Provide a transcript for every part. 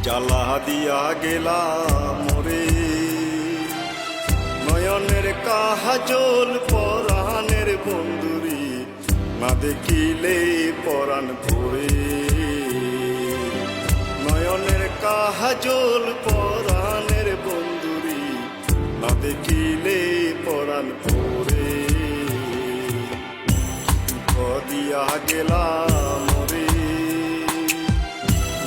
জ্বালা দিয়া গেলা মোরে নয়নের কাজল পরাণের বন্ধুরি, না দেখিলে পরাণ পড়ে। নয়নের কাজল পরাণের বন্ধুরি, না দেখিলে পরাণ পড়ে। দিয়া গেলা মোরে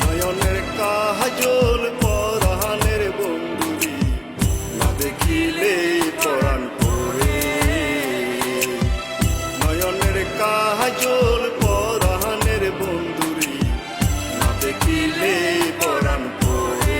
নয়নের কাজল পরাণের বন্ধুরি, না দেখিলে পরাণ পড়ে। নয়নের কাজল পরাণের বন্ধুরি, না দেখিলে পরাণ পড়ে।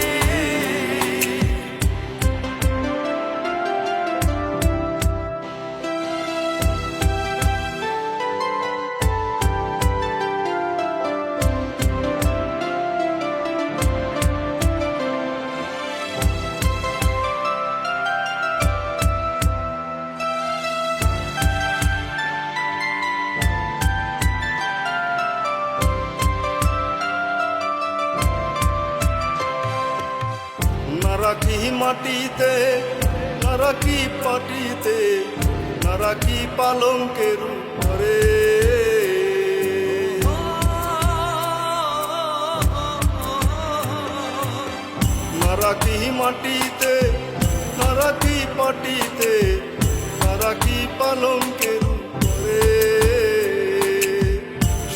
না রাখি মাটিতে, না রাখি পাটিতে, না রাখি পালঙ্কের উপরে। না রাখি মাটিতে, না রাখি পাটিতে, না রাখি পালঙ্কের উপরে।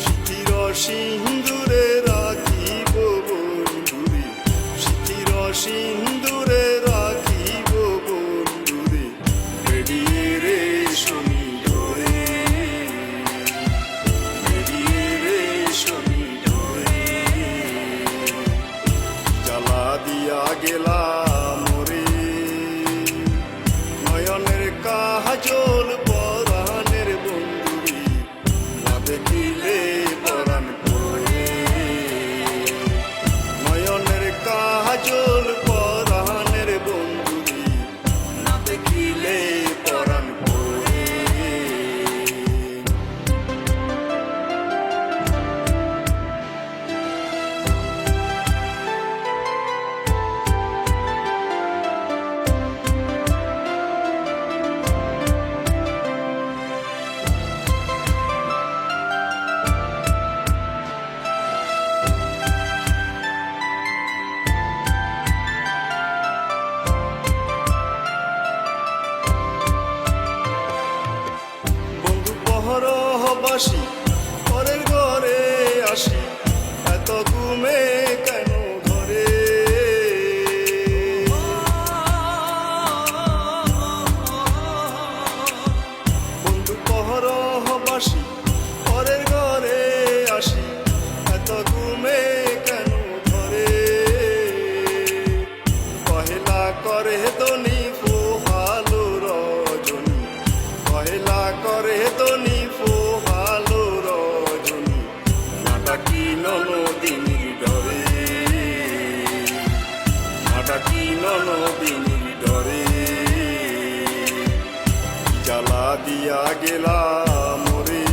সিথির সিন্দুরে রাখিব বন্ধুরে, সিথির সিন্দুরে রাখিব বন্ধুরে, বেরিয়ে রে শনি ডোরে, বেরিয়ে রে শনি ডোরে। জ্বালা দিয়া গেলা মোরে নয়নের কাজল পরাণের বন্ধুরি, না দেখিলে পরাণ পড়ে। নয়নের কাজল পরাণের বন্ধুরি, না দেখিলে পরাণ পড়ে। পরবাসী পরের ঘরে আসি, এত ঘুমে কেন ঘরে। বন্ধু পরবাসী পরের ঘরে আসি, এত ঘুমে কেন ঘরে। পহেলা করে দনি পোহালো রজনী, পহেলা করে দনি পোহালো রজনী, না ডাকি ননদিনীর ডরে, না ডাকি ননদিনীর ডরে। জ্বালা দিয়া গেলা মোরে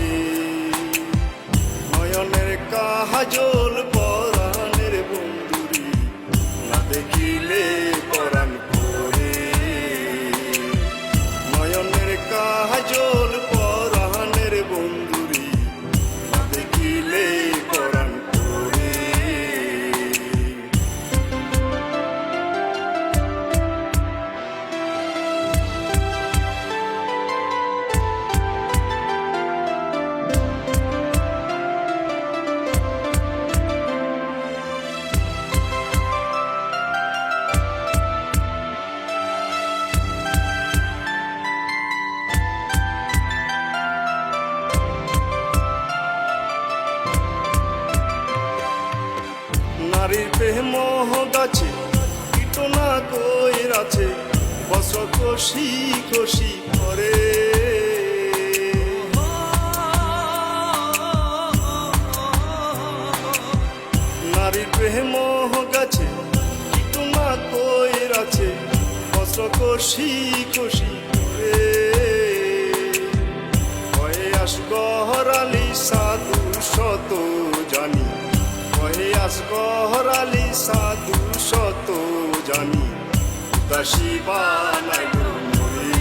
নয়নের কাজল পরাণের বন্ধুরি, না দেখিলে পরাণ পড়ে। নয়নের কাজল পরাণের বন্ধুরি, না দেখিলে পরাণ পড়ে। নারীর প্রেম গাছে কীটনা কইর আছে, বস কষি কষি করে। নারীর প্রেম গাছে একটু না কইর আছে বস্ত্র কষি কষি করে হয়ে আস গহরালি সাধু শত জানি হয়ে আস গহরালি সাধু শত জানি উদাসী বানাইল মোরে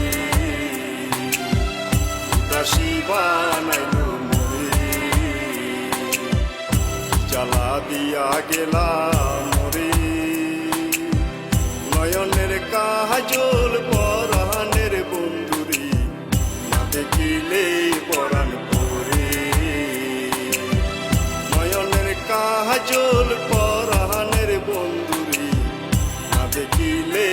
উদাসী বানাইল মোরে জ্বালা দিয়া গেলাম মোরে নয়নের কাজল পরাণের বন্ধুরি না দেখিলে পরাণ পরে নয়নের কাজল পরাণের বন্ধুরি না দেখিলে